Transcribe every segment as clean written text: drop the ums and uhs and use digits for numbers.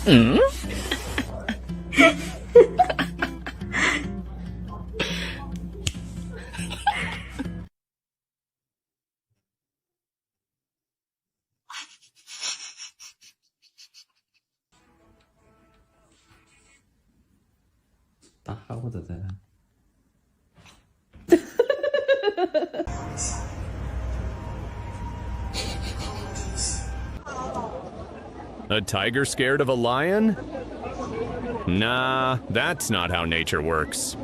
Mm? A tiger scared of a lion? Nah, that's not how nature works.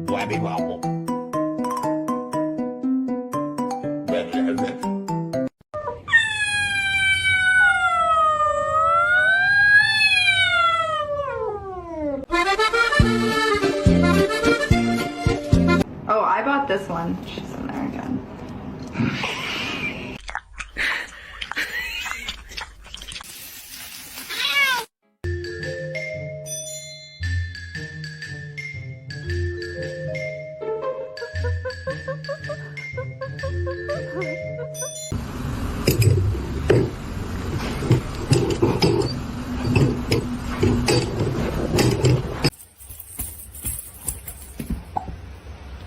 Blabby wobble. Oh, I bought this one. She's in there again.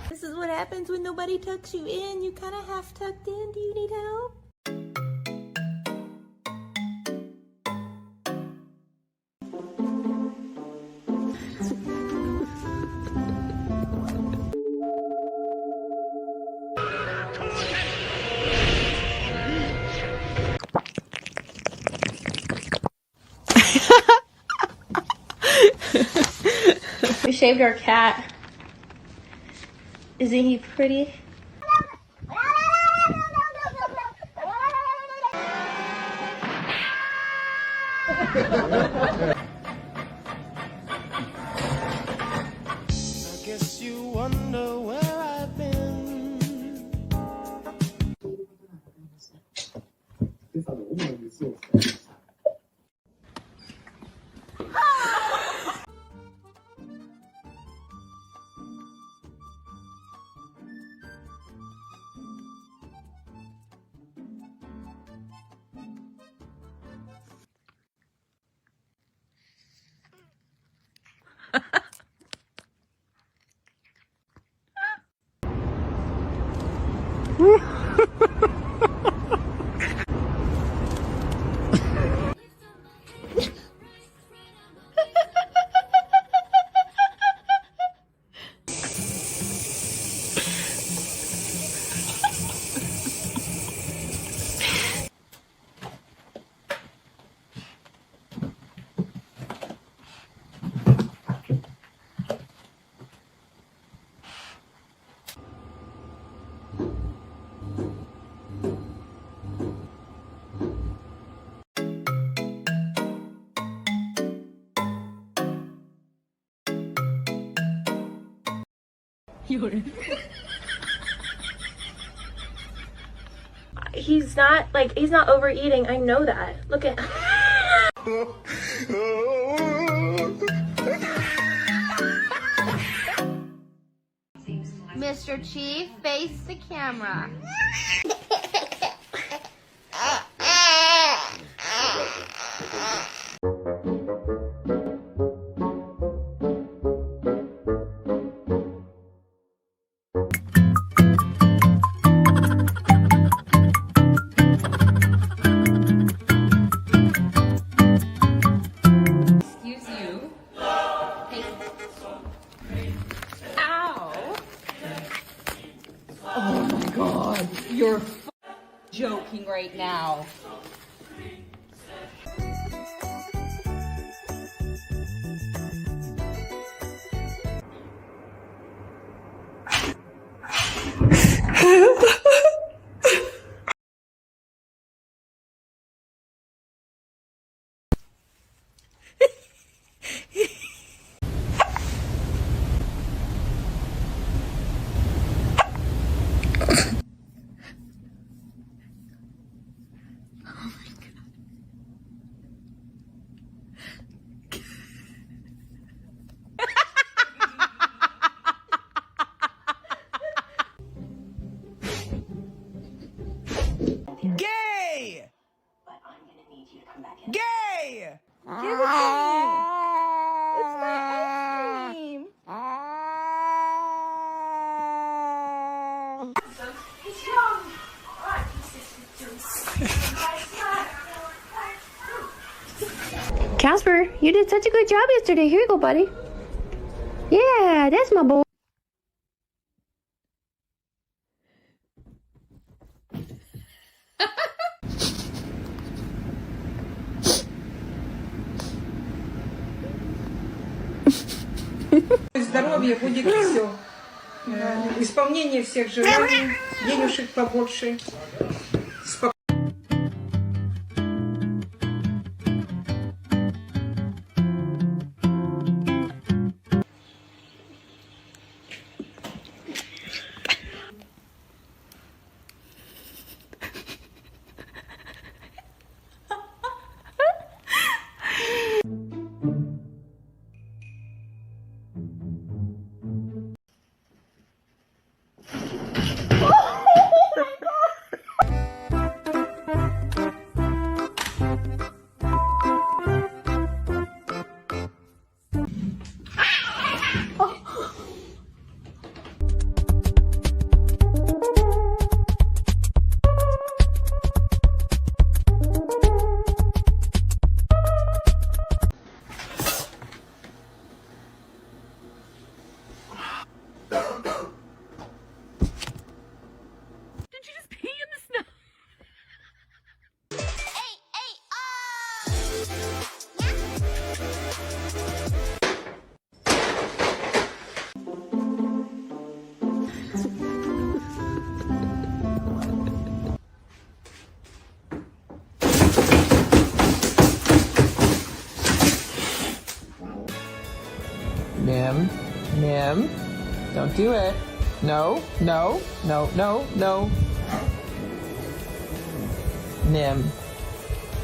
This is what happens when nobody tucks you in. You kind of half tucked in. Do you need help? We shaved our cat. Isn't he pretty? I guess you wonder where I've been. He's not overeating. I know that. Look at. Mr. Chief, face the camera. God, you're joking right now. Gay! Gay! Give it to me. It's my ice cream. Casper, you did such a good job yesterday. Here you go, buddy. Yeah, that's my boy. Здоровье будет все. Исполнение всех желаний, денежек побольше. Nim, don't do it. No, no, no, no, no. Nim.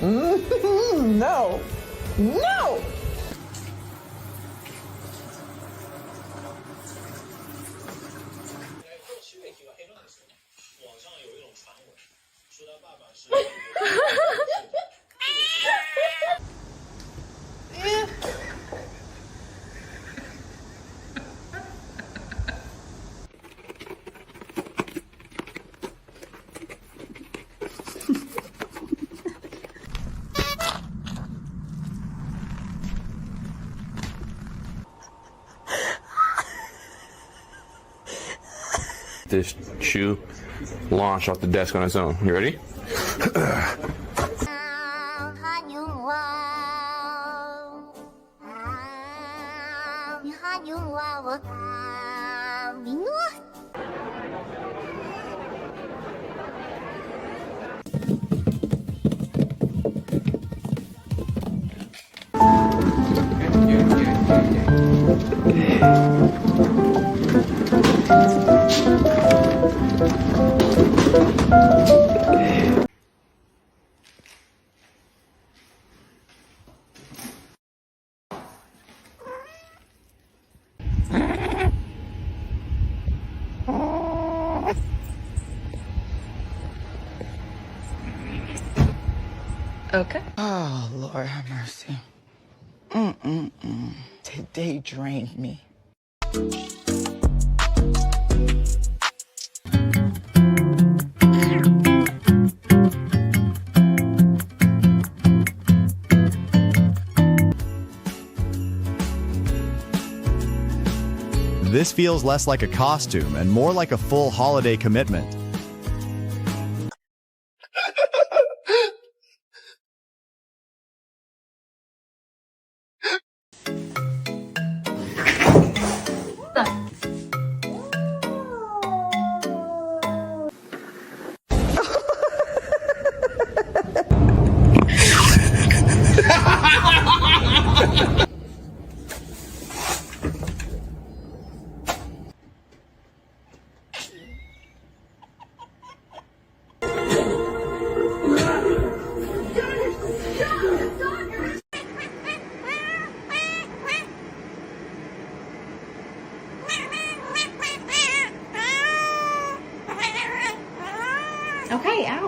No, no. This shoe launch off the desk on its own. You ready? Okay. Oh, Lord have mercy. Today drained me. This feels less like a costume and more like a full holiday commitment.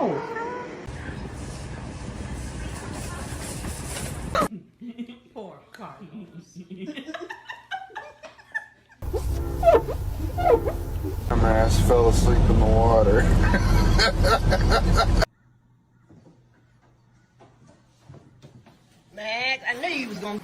No. Poor Carlos. My ass fell asleep in the water. Max, I knew you was gonna.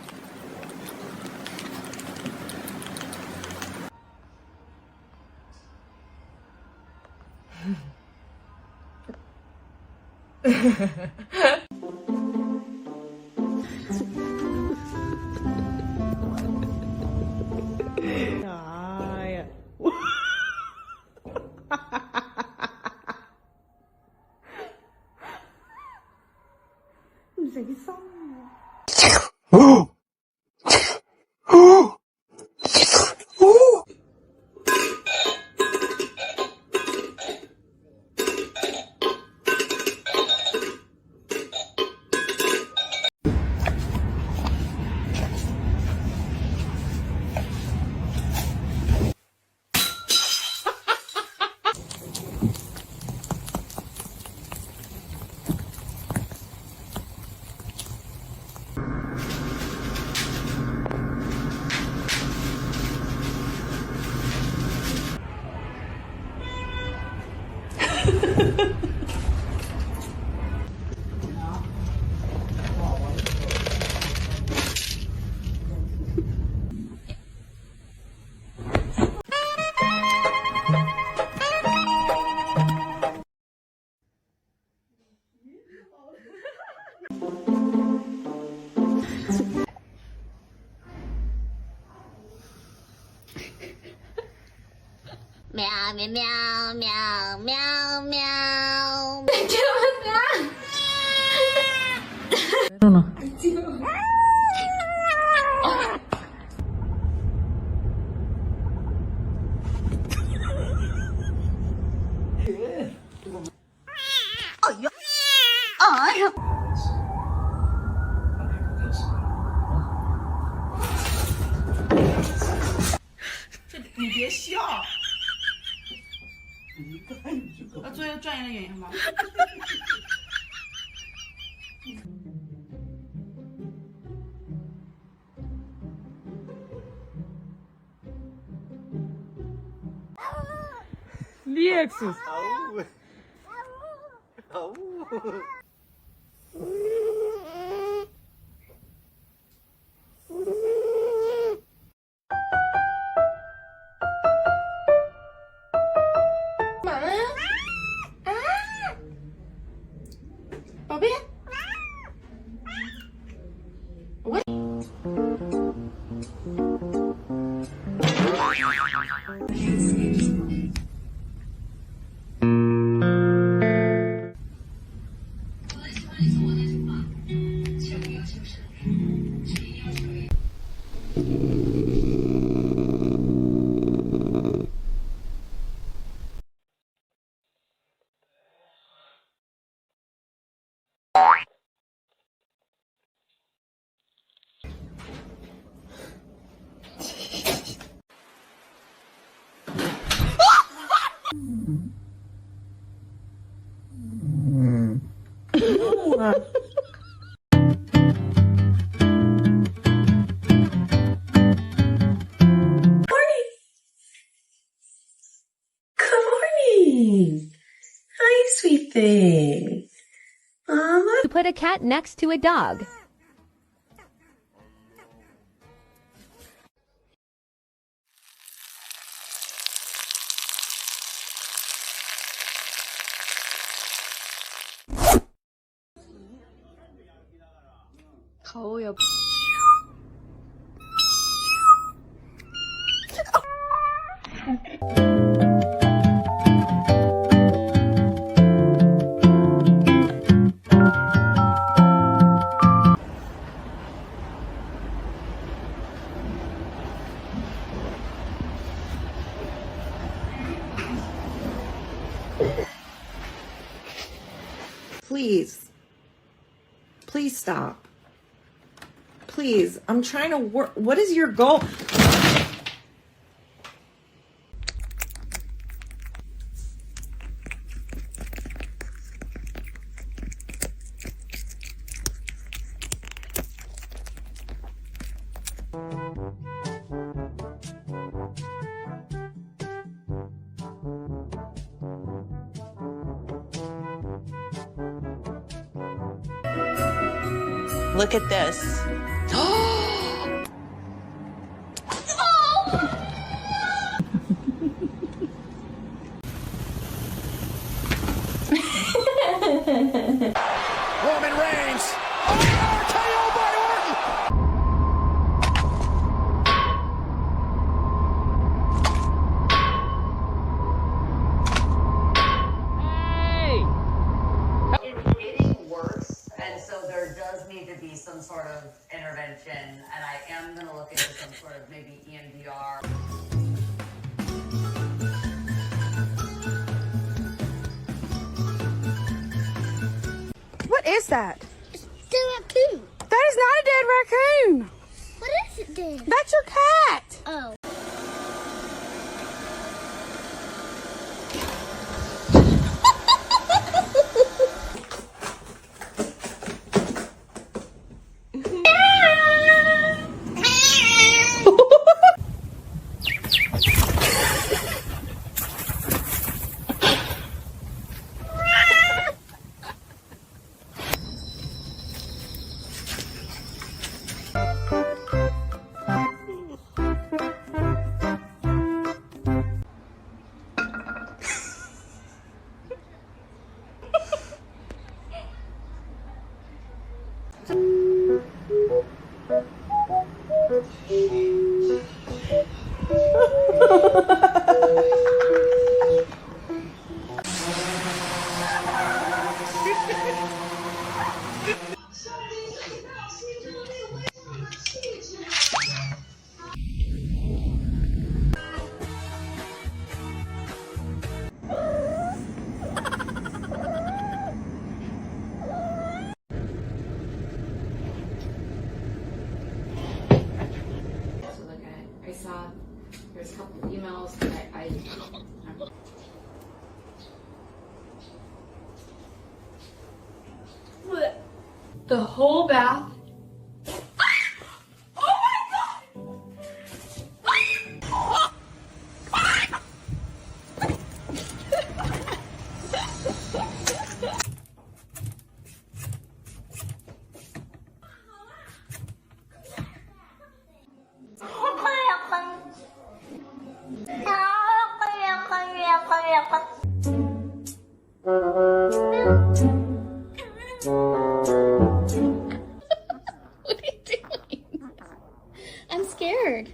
Meow, meow, meow, meow, meow, meow. I don't know. Alexis. Bobby? What? Sweet thing. To put a cat next to a dog. Please. Please stop. Please. I'm trying to work. What is your goal? Look at this. Roman Reigns. RKO by Orton. It's getting worse, and so there does need to be some sort of intervention, and I am going to look into some sort of maybe EMDR. What is that? It's the raccoon. That is not a dead raccoon. What is it then? That's your cat. Oh. I saw there's a couple of emails that the whole bath. What are you doing? I'm scared.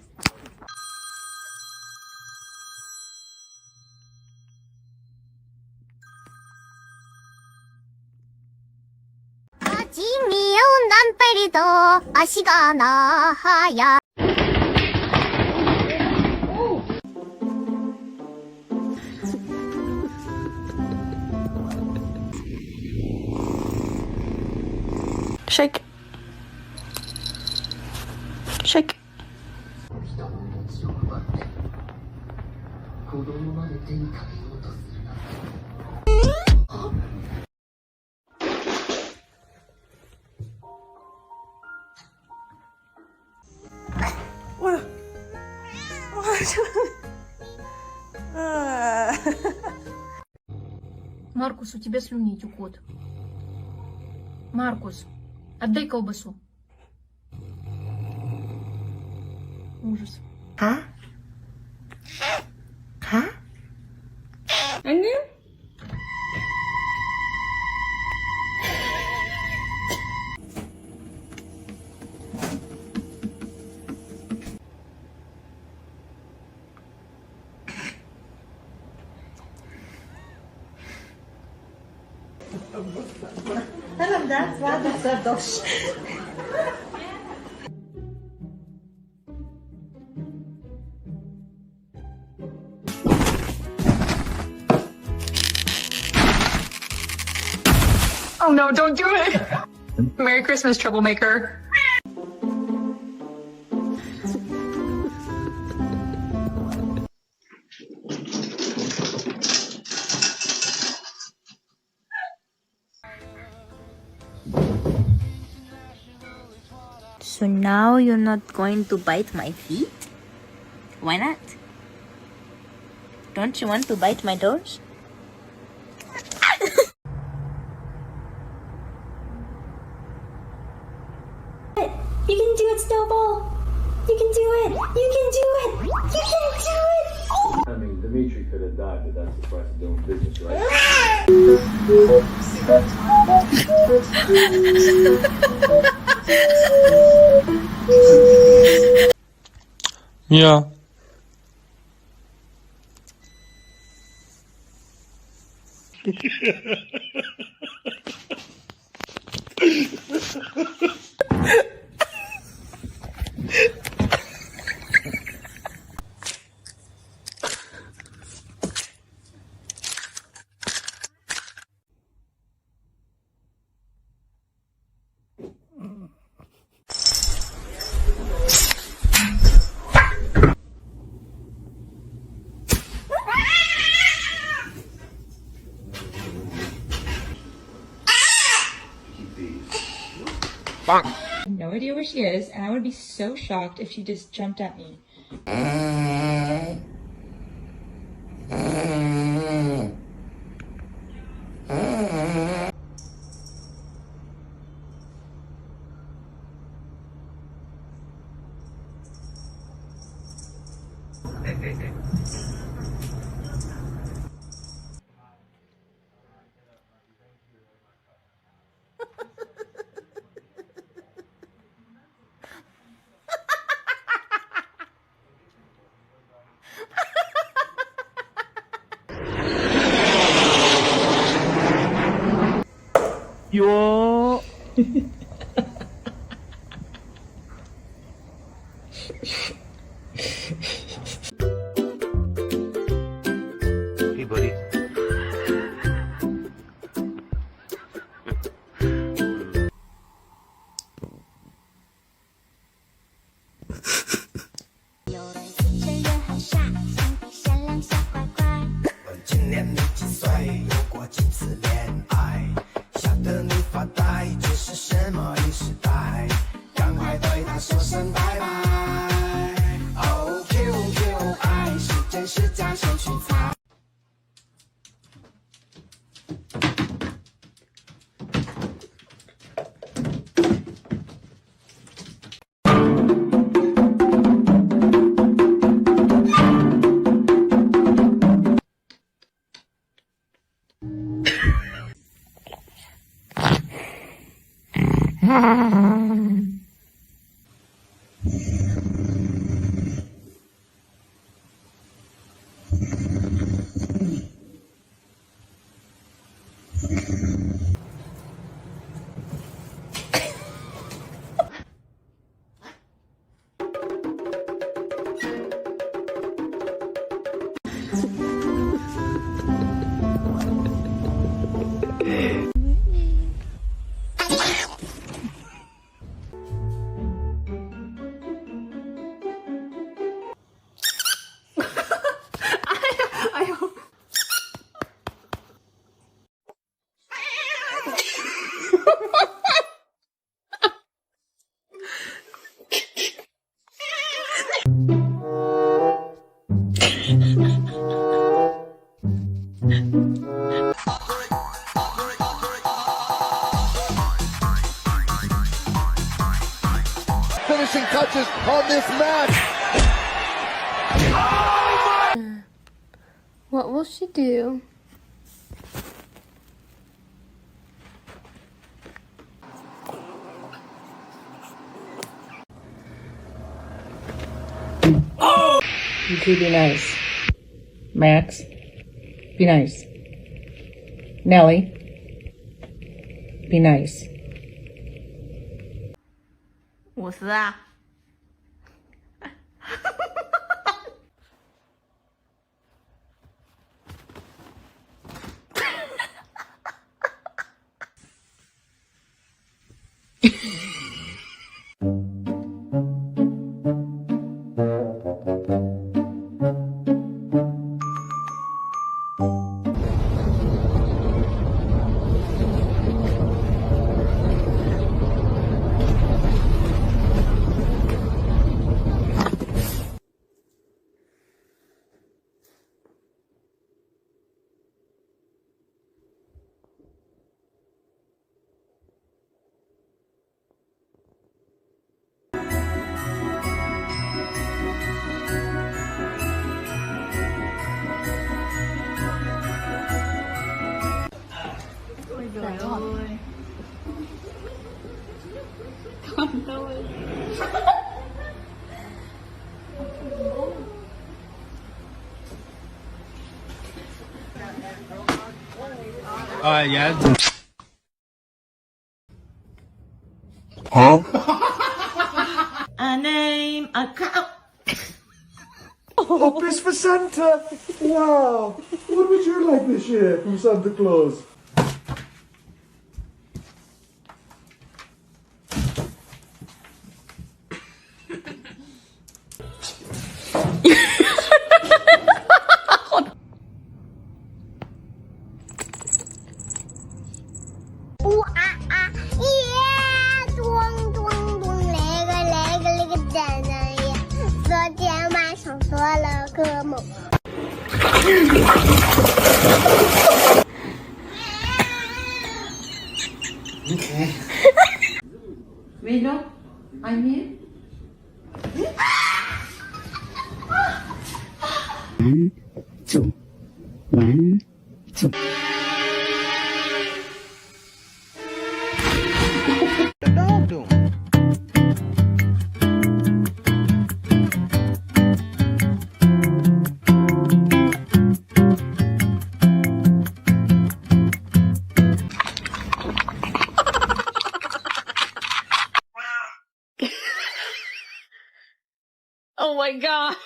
Shake. Shake. What? Маркус, у тебя слюни текут. Маркус, отдай колбасу. Ужас. Huh? Huh? And then? Oh no, don't do it! Merry Christmas, troublemaker. So now you're not going to bite my feet? Why not? Don't you want to bite my toes? You can do it, Snowball. You can do it. You can do it. You can do it. I mean, Dimitri could have died, but that's the price of doing business, right? Yeah. I have no idea where she is, and I would be so shocked if she just jumped at me. Yo. Hey, buddy. Finishing touches on this match. What will she do? You two be nice. Max, be nice. Nellie, be nice. 我是啊。Yeah. Huh? I name a cow. Oh, Fish for Santa! Wow! What would you like this year from Santa Claus? Okay. Wait, no. I'm here. One, two. One, two. The dog doing? Oh my god.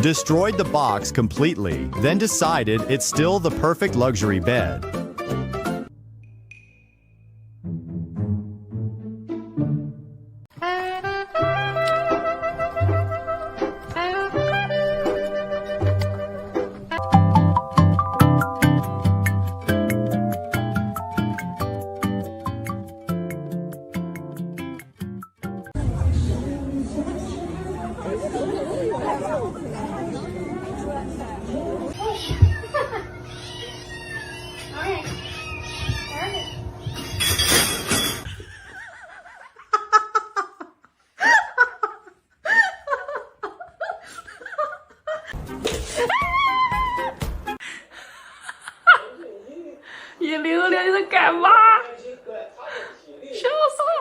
Destroyed the box completely, then decided it's still the perfect luxury bed. Ihr lưu lên tất cả ba. Sao sao?